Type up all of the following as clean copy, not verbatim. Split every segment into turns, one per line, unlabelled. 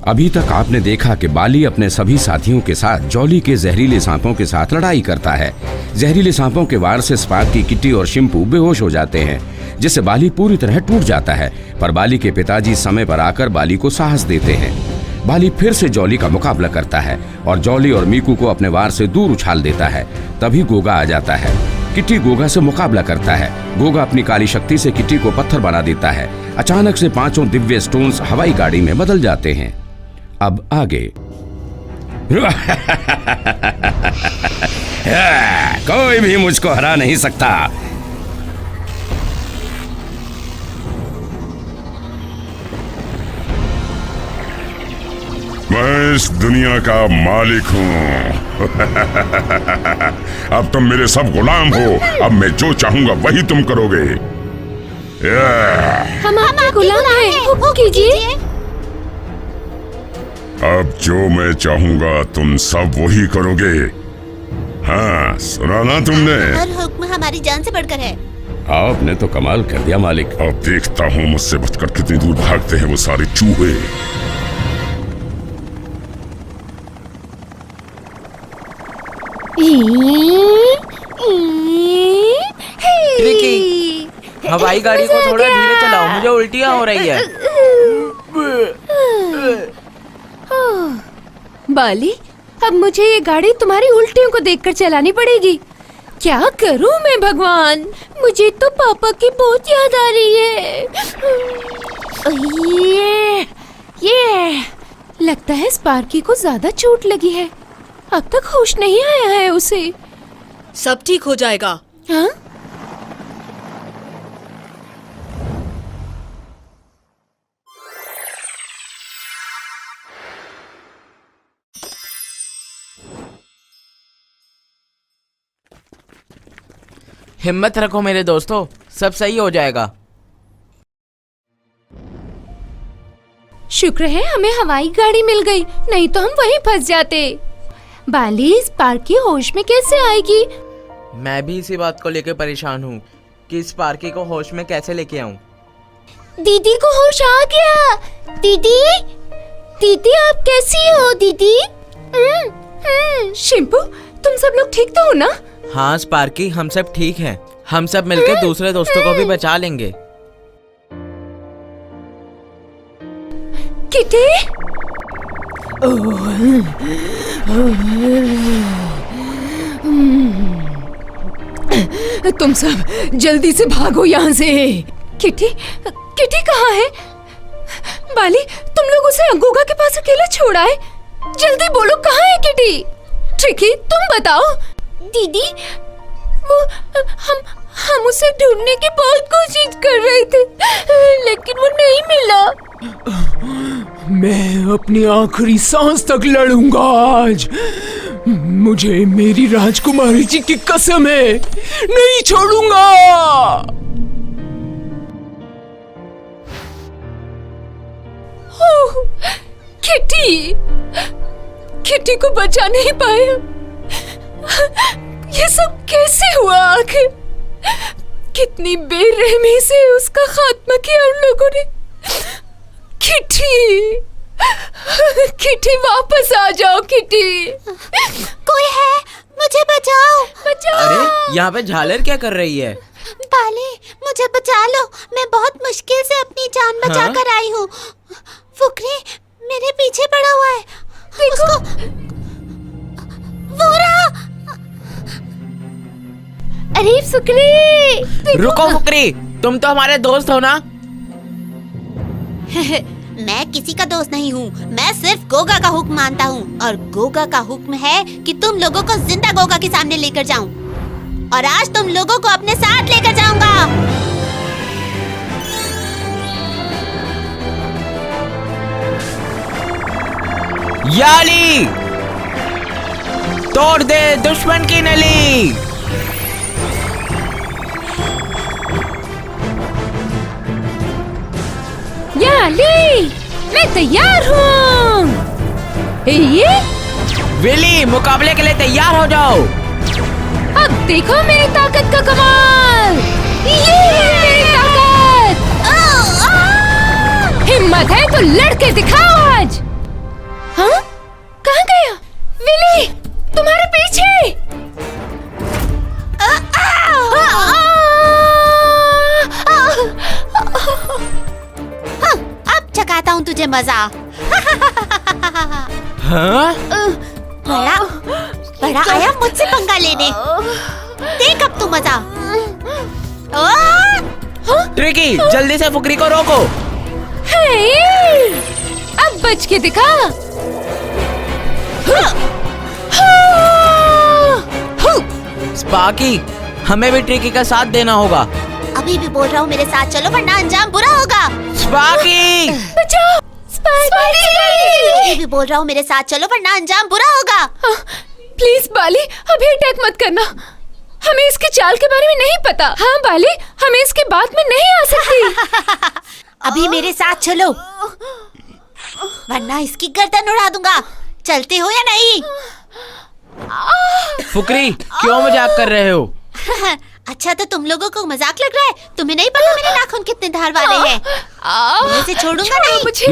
अभी तक आपने देखा कि बाली अपने सभी साथियों के साथ जॉली के जहरीले सांपों के साथ लड़ाई करता है। जहरीले सांपों के वार से स्पार्की, किट्टी और शिम्पू बेहोश हो जाते हैं, जिससे बाली पूरी तरह टूट जाता है। पर बाली के पिताजी समय पर आकर बाली को साहस देते हैं। बाली फिर से जॉली का मुकाबला करता है और जॉली और मीकू को अपने वार से दूर उछाल देता है। तभी गोगा आ जाता है। किट्टी गोगा से मुकाबला करता है। गोगा अपनी काली शक्ति से किट्टी को पत्थर बना देता है। अचानक से 5 दिव्य स्टोन्स हवाई गाड़ी में बदल जाते हैं। अब आगे कोई भी मुझको हरा नहीं सकता।
मैं इस दुनिया का मालिक हूँ। अब तुम मेरे सब गुलाम हो। अब मैं जो चाहूंगा वही तुम करोगे।
हम आपके गुलाम हैं। हुक्म कीजिए।
अब जो मैं चाहूंगा तुम सब वही करोगे। हाँ, सुना ना तुमने?
हर हुक्म हमारी जान से बढ़कर है।
आपने तो कमाल कर दिया मालिक।
अब देखता हूँ मुझसे बचकर कितनी दूर भागते हैं वो सारे चूहे।
ट्रिकी, हवाई गाड़ी को थोड़ा धीरे चलाओ, मुझे उल्टियाँ हो रही है।
बाली, अब मुझे ये गाड़ी तुम्हारी उल्टियों को देखकर चलानी पड़ेगी। क्या करूं मैं भगवान? मुझे तो पापा की बहुत याद आ रही है। ये लगता है स्पार्की को ज्यादा चोट लगी है। अब तक होश नहीं आया है उसे।
सब ठीक हो जाएगा।
हाँ?
हिम्मत रखो मेरे दोस्तों, सब सही हो जाएगा।
शुक्र है हमें हवाई गाड़ी मिल गई, नहीं तो हम वहीं फंस जाते। बाली, स्पार्की होश में कैसे आएगी?
मैं भी इसी बात को लेकर परेशान हूँ कि स्पार्की को होश में कैसे लेके आऊँ।
दीदी को होश आ गया। दीदी, दीदी आप कैसी हो दीदी?
शिम्पू, तुम सब लोग ठीक तो हो ना?
हाँ स्पार्की, हम सब ठीक हैं। हम सब मिलकर दूसरे दोस्तों को भी बचा लेंगे।
किटी? तुम सब जल्दी से भागो यहाँ से। किटी, किटी कहाँ है? बाली, तुम लोग उसे गोगा के पास अकेला छोड़ा है। जल्दी बोलो, कहाँ है किटी? ट्रिकी, तुम बताओ।
दीदी,
वो हम उसे ढूंढने की बहुत कोशिश कर रहे थे, लेकिन वो नहीं मिला।
मैं अपनी आखिरी सांस तक लड़ूंगा आज। मुझे मेरी राजकुमारी जी की कसम है, नहीं छोड़ूंगा।
ओह, किटी, किटी को बचा नहीं पाया। ये सब कैसे हुआ आखिर? कितनी बेरहमी से उसका खात्मा किया उन लोगों ने। किटी, किटी वापस आ जाओ। किटी,
कोई है? मुझे बचाओ, बचाओ।
अरे यहाँ पे झालर क्या कर रही है?
बाली, मुझे बचा लो। मैं बहुत मुश्किल से अपनी जान बचा कर आई हूँ। फुकरी मेरे पीछे पड़ा हुआ है। उसको वो रहा।
अरे फुकरी,
रुको फुकरी, तुम तो हमारे दोस्त हो ना?
मैं किसी का दोस्त नहीं हूँ। मैं सिर्फ गोगा का हुक्म मानता हूँ, और गोगा का हुक्म है कि तुम लोगों को जिंदा गोगा के सामने लेकर जाऊं। और आज तुम लोगों को अपने साथ लेकर जाऊंगा।
याली, तोड़ दे दुश्मन की नली।
याली, मैं तैयार हूँ। ये
विली, मुकाबले के लिए तैयार हो जाओ।
अब देखो मेरी ताकत का कमाल। ये है मेरी ताकत। हिम्मत है तो लड़के दिखाओ आज।
मुझे मजा।
हाँ?
बड़ा बड़ा आया मुझसे पंगा लेने। देख अब तू मजा।
ट्रिकी, जल्दी से फुकरी को रोको।
हे, अब बच के दिखा।
स्पार्की, हमें भी ट्रिकी का साथ देना होगा।
अभी भी बोल रहा हूँ मेरे साथ चलो वरना अंजाम बुरा होगा।
स्पार्की!
बचाओ, स्पार्की!
अभी भी बोल रहा हूँ मेरे साथ चलो वरना अंजाम बुरा होगा।
प्लीज बाली, अभी अटैक मत करना। हमें इसके चाल के बारे में नहीं पता। हाँ बाली, हमें इसके बात में नहीं आ सकती।
अभी मेरे साथ चलो वरना इसकी गर्दन उड़ा दूंगा। चलते हो या नहीं?
फुकरी, क्यों मजाक कर रहे हो?
अच्छा तो तुम लोगों को मजाक लग रहा है? तुम्हें नहीं पता मेरे नाखून कितने धार वाले हैं? मैं इसे छोड़ूंगा नहीं।
मुझे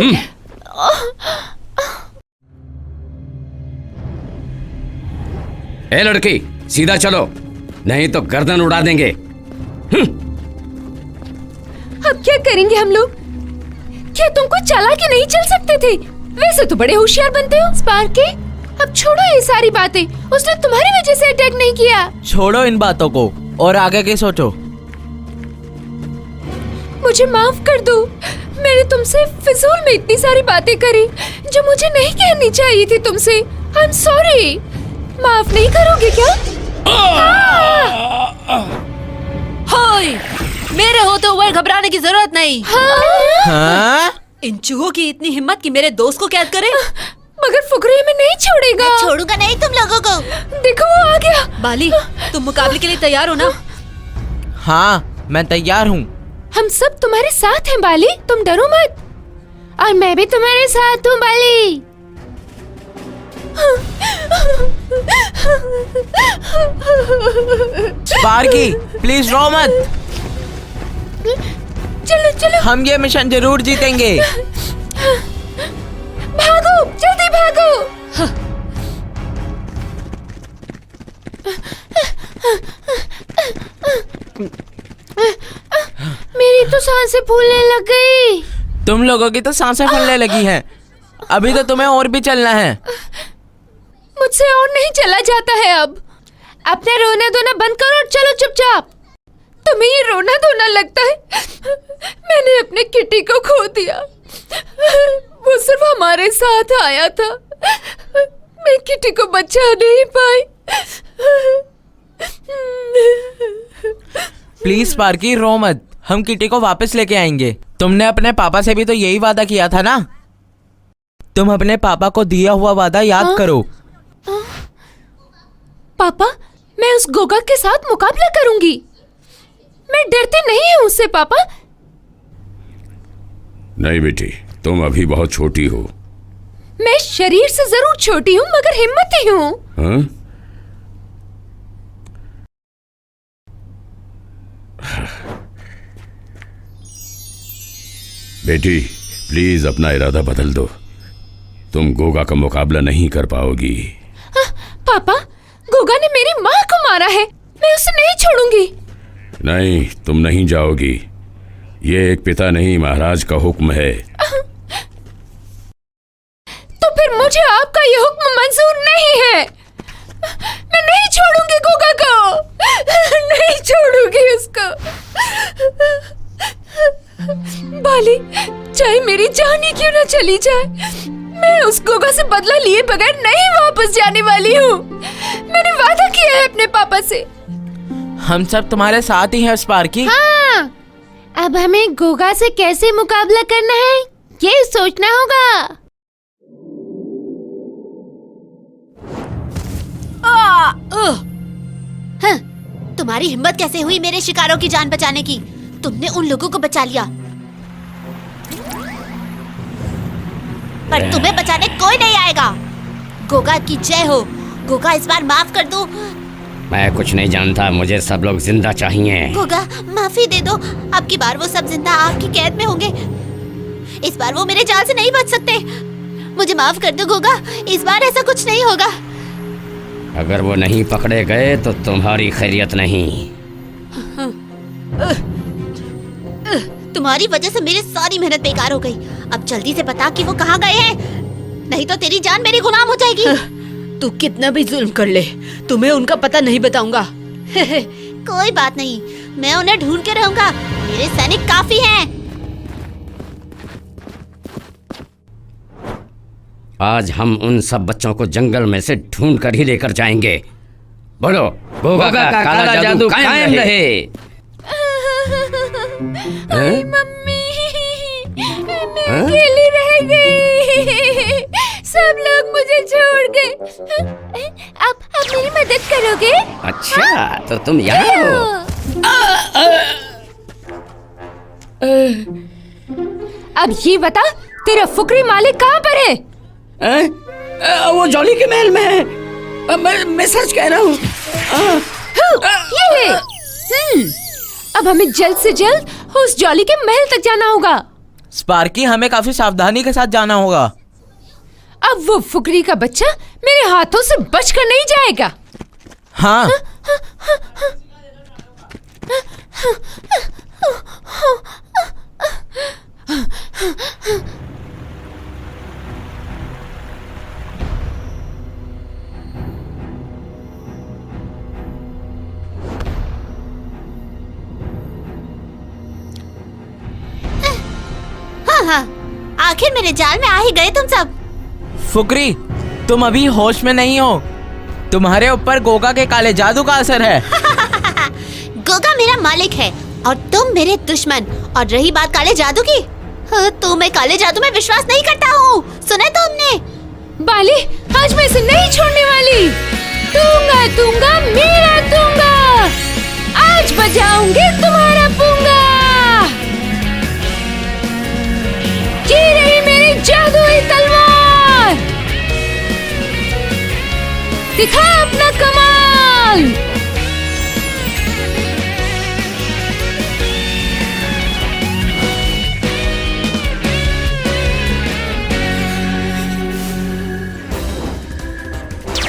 ए लड़की, सीधा चलो, नहीं तो गर्दन उड़ा देंगे।
अब क्या करेंगे हम लोग? क्या तुमको चला के नहीं चल सकते थे? वैसे तो बड़े होशियार बनते हो। स्पार्की, अब छोड़ो ये सारी बातें। उसने तुम्हारी वजह से अटैक नहीं किया।
छोड़ो इन बातों को और आगे की सोचो।
मुझे माफ कर दो। मैंने तुमसे फिजूल में इतनी सारी बातें करी जो मुझे नहीं कहनी चाहिए थी तुमसे। I am sorry. माफ नहीं करोगे क्या?
हाय, मेरे होते हुए घबराने की जरूरत नहीं।
हाँ?
इन चूहों की इतनी हिम्मत कि मेरे दोस्त को कैद करे।
मगर फुकरी में नहीं छोड़ेगा।
मैं छोड़ूंगा नहीं तुम लोगों को।
देखो वो आ गया।
बाली, तुम मुकाबले के लिए तैयार हो ना?
हाँ, मैं तैयार हूँ।
हम सब तुम्हारे साथ हैं बाली, तुम डरो मत। और मैं भी तुम्हारे साथ हूँ बाली।
स्पार्की, प्लीज रो मत।
चलो चलो
हम ये मिशन जरूर जीतेंगे।
भागो, जल्दी भागो। मेरी तो सांसें फूलने लग गई।
तुम लोगों की तो सांसें फूलने लगी हैं। अभी तो तुम्हें और भी चलना है।
मुझसे और नहीं चला जाता है अब। अपने रोना धोना बंद करो और चलो चुपचाप। तुम्हें ये रोना धोना लगता है? मैंने अपने किटी को खो दिया। वो सिर्फ हमारे साथ आया था। मैं किटी को बचा नहीं पाई।
प्लीज स्पार्की, रो मत। हम किटी को वापस लेके आएंगे। तुमने अपने पापा से भी तो यही वादा किया था ना? तुम अपने पापा को दिया हुआ वादा याद करो।
पापा, मैं उस गोगा के साथ मुकाबला करूंगी। मैं डरती नहीं हूँ उससे पापा।
नहीं बेटी, तुम अभी बहुत छोटी हो।
मैं शरीर से जरूर छोटी हूँ मगर हिम्मती हूँ।
हाँ? बेटी, प्लीज अपना इरादा बदल दो। तुम गोगा का मुकाबला नहीं कर पाओगी।
पापा, गोगा ने मेरी माँ को मारा है। मैं उसे नहीं छोड़ूंगी।
नहीं, तुम नहीं जाओगी। ये एक पिता नहीं, महाराज का हुक्म है।
तो फिर मुझे आपका ये हुक्म मंजूर नहीं है। मैं नहीं छोड़ूंगी गोगा को। नहीं छोड़ूंगी उसको। बाली, चाहे मेरी जान ही क्यों न चली जाए, मैं उस गोगा से बदला लिए बगैर नहीं वापस जाने वाली हूँ। मैंने वादा किया है अपने पापा से।
हम सब तुम्हारे साथ ही हैं स्पार्की।
हाँ, अब हमें गोगा से कैसे मुकाबला करना है ये सोचना होगा।
हाँ, तुम्हारी हिम्मत कैसे हुई मेरे शिकारों की जान बचाने की? तुमने उन लोगों को बचा लिया, पर तुम्हें बचाने कोई नहीं आएगा। गोगा की जय हो। गोगा, इस बार माफ कर दो।
मैं कुछ नहीं जानता, मुझे सब लोग जिंदा चाहिए।
गोगा, माफी दे दो। अब की बार वो सब जिंदा आपकी कैद में होंगे। इस बार वो मेरे जाल से नहीं बच सकते। मुझे माफ कर दो गोगा, इस बार ऐसा कुछ नहीं होगा।
अगर वो नहीं पकड़े गए तो तुम्हारी खैरियत नहीं।
तुम्हारी वजह से मेरी सारी मेहनत बेकार हो गई। अब जल्दी से बता कि वो कहाँ गए हैं, नहीं तो तेरी जान मेरी गुलाम हो जाएगी।
तू कितना भी जुल्म कर ले, तुम्हें उनका पता नहीं बताऊंगा।
कोई बात नहीं, मैं उन्हें ढूंढ के रहूंगा। मेरे सैनिक काफी हैं।
आज हम उन सब बच्चों को जंगल में से ढूंढ कर ही लेकर जाएंगे। बोलो, गोगा का काला जादू कायम रहे।
मम्मी, मैं अकेली रह गई। सब लोग मुझे छोड़ गए। अब मेरी मदद करोगे?
अच्छा, तो तुम यहाँ हो।
अब ये बता, तेरा फुकरी मालिक कहाँ पर है?
वो जॉली के महल में है। मैं सच कह रहा हूँ।
ये ले। अब हमें जल्द से जल्द उस जॉली के महल तक जाना होगा।
स्पार्की, हमें काफी सावधानी के साथ जाना होगा।
अब वो फुकरी का बच्चा मेरे हाथों से बचकर नहीं जाएगा।
हाँ।
हाँ, आखिर मेरे जाल में आ ही गए तुम सब।
फुकरी, तुम अभी होश में नहीं हो। तुम्हारे ऊपर गोगा के काले जादू का असर है।
गोगा मेरा मालिक है और तुम मेरे दुश्मन। और रही बात काले जादू की, तो मैं काले जादू में विश्वास नहीं करता हूँ। सुना तुमने?
बाली, आज मैं इसे नहीं छोड़ने वाली। दूंगा दूंगा मेरा दूंगा। आज बजाऊंगी तुम्हारा पूंगा। ये रही मेरी जादुई तलवार। दिखा अपना कमाल।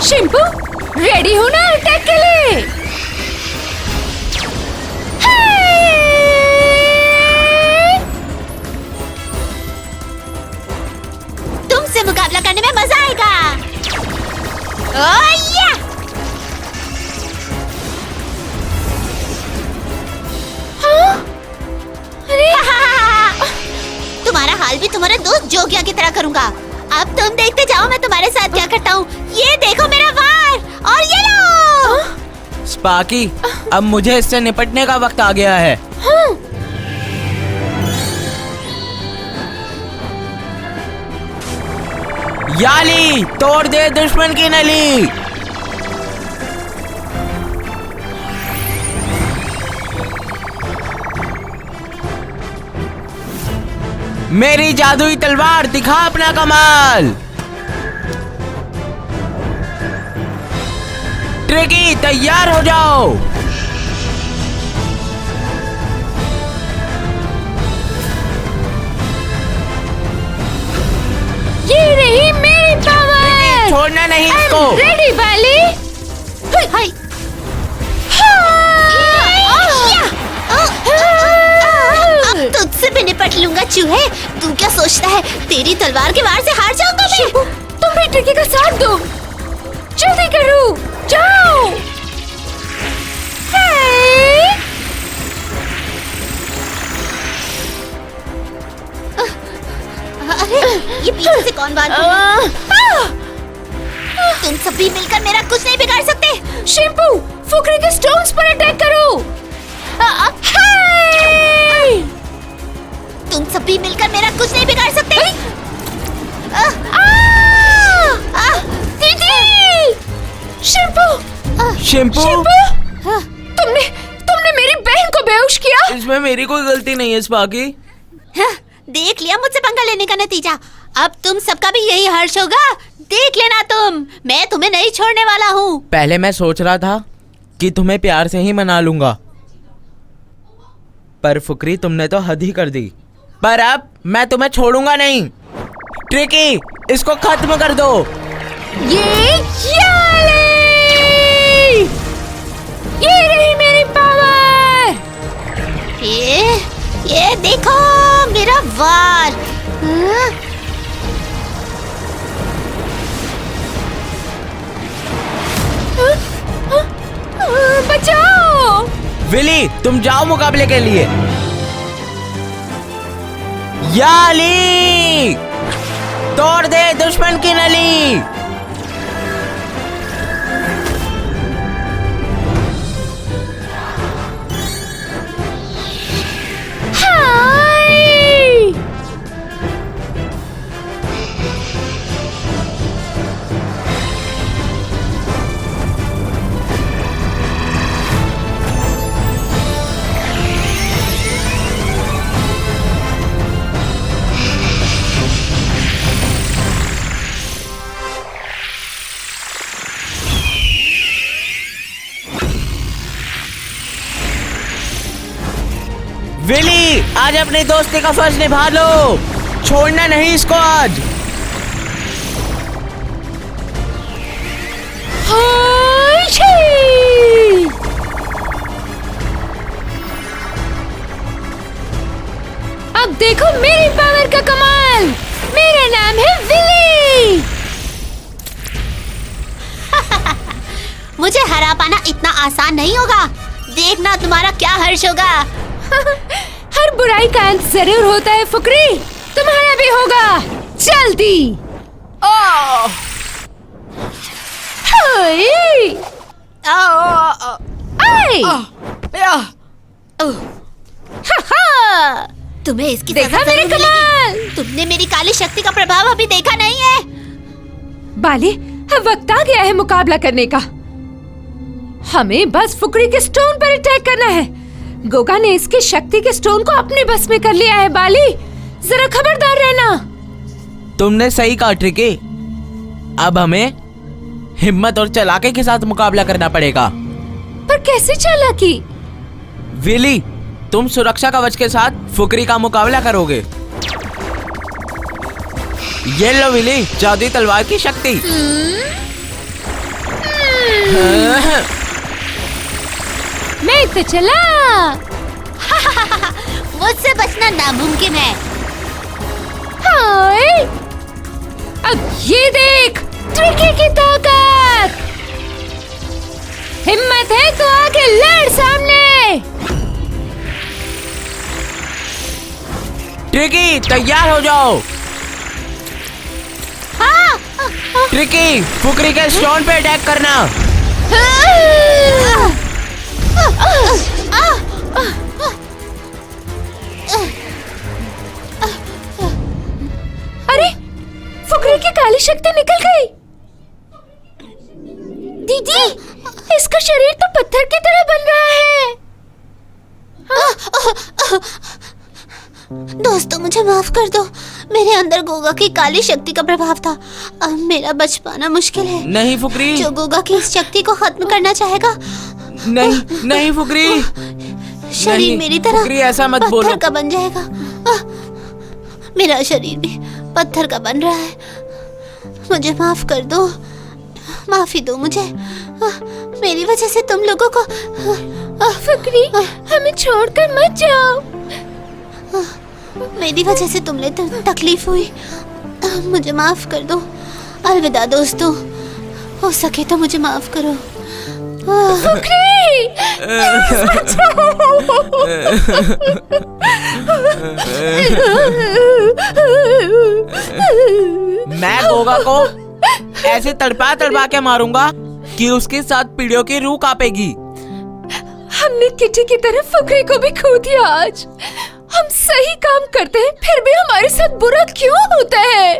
शिंपू, रेडी हो ना अटैक के लिए?
तुमसे मुकाबला करने में मजा आएगा। ओया!
हाँ? अरे
तुम्हारा हाल भी तुम्हारे दोस्त जोगिया की तरह करूंगा। अब तुम देखते जाओ मैं तुम्हारे साथ क्या करता हूँ। ये देखो मेरा वार, और ये लो।
स्पार्की, अब मुझे इससे निपटने का वक्त आ गया है। याली, तोड़ दे दुश्मन की नली। मेरी जादुई तलवार, दिखा अपना कमाल। ट्रिकी, तैयार हो जाओ।
ये रही मेरी पावर।
छोड़ना नहीं इसको।
रेडी बाली?
हाय। अब तुझसे भी निपट लूंगा चूहे। तू क्या सोचता है तेरी तलवार के वार से हार जाऊंगा मैं?
शिंपू, तुम भी ट्रिकी का साथ दो। जल्दी करो, जाओ।
अरे ये पीछे से कौन बात? तुम सभी मिलकर मेरा कुछ नहीं बिगाड़ सकते।
शिंपू, फुकरी के स्टोन्स पर अटैक करो।
तुम सभी मिलकर मेरा कुछ नहीं बिगाड़ सकते।
दीदी! शिंपू!
शिंपू,
तुमने मेरी बहन को बेहोश किया।
इसमें मेरी कोई गलती नहीं है स्पार्की।
देख लिया मुझसे पंगा लेने का नतीजा। अब तुम सबका भी यही हर्ष होगा। देख लेना तुम, मैं तुम्हें नहीं छोड़ने वाला हूँ।
पहले मैं सोच रहा था कि तुम्हें प्यार से ही मना लूंगा, पर फुकरी, तुमने तो हद ही कर दी। पर अब मैं तुम्हें छोड़ूंगा नहीं। ट्रिकी, इसको खत्म कर दो।
ये रही मेरी पावर।
ये देखो मेरा वार। हाँ?
बचाओ।
विली तुम जाओ मुकाबले के लिए। याली तोड़ दे दुश्मन की नली। विली आज अपनी दोस्ती का फर्ज निभा लो, छोड़ना नहीं इसको आज।
अब देखो मेरी पावर का कमाल। मेरा नाम है विली।
मुझे हरा पाना इतना आसान नहीं होगा। देखना तुम्हारा क्या हर्ष होगा।
हर बुराई का अंत जरूर होता है फुकरी, तुम्हारा भी होगा जल्दी।
तुम्हें इसकी
देखा
सजा
मेरे
जरूर
कमाल।
मिलेगी। तुमने मेरी काली शक्ति का प्रभाव अभी देखा नहीं है।
बाली अब वक्त आ गया है मुकाबला करने का। हमें बस फुकरी के स्टोन पर अटैक करना है। गोगा ने इसकी शक्ति के स्टोन को अपने बस में कर लिया है। बाली जरा खबरदार रहना।
तुमने सही कहा ट्रिकी। अब हमें हिम्मत और चालाकी के साथ मुकाबला करना पड़ेगा।
पर कैसे चालाकी?
विली तुम सुरक्षा कवच के साथ फुकरी का मुकाबला करोगे। ये लो विली जादुई तलवार की शक्ति।
मैं तो चला।
मुझसे बचना नामुमकिन है।
हाय अब ये देख ट्रिकी की ताकत। हिम्मत है तो आगे लड़ सामने।
ट्रिकी तैयार हो जाओ। ट्रिकी फुकरी के स्टोन पे अटैक करना।
अरे फुकरी की काली शक्ति निकल गई। दीदी इसका शरीर तो पत्थर की तरह बन रहा है।
दोस्तों मुझे माफ कर दो। मेरे अंदर गोगा की काली शक्ति का प्रभाव था। अब मेरा बच पाना मुश्किल है।
नहीं फुकरी।
जो गोगा की इस शक्ति को खत्म करना चाहेगा।
नहीं नहीं फुकरी।
शरीर
नहीं,
मेरी तरह
फुकरी ऐसा मत बोलो।
पत्थर का बन जाएगा। मेरा शरीर भी पत्थर का बन रहा है। मुझे माफ कर दो। माफी दो मुझे। मेरी वजह से तुम लोगों को।
फुकरी हमें छोड़कर मत जाओ।
मेरी वजह से तुम्हें तकलीफ हुई। मुझे माफ कर दो। अलविदा दोस्तों। हो सके तो मुझे माफ करो।
फुकरी
मैं गोगा को ऐसे तड़पा तड़पा के मारूंगा कि उसके साथ पीढ़ियों की रूह कांपेगी।
हमने किटी की तरफ फुकरी को भी खो दिया। आज हम सही काम करते हैं फिर भी हमारे साथ बुरा क्यों होता है?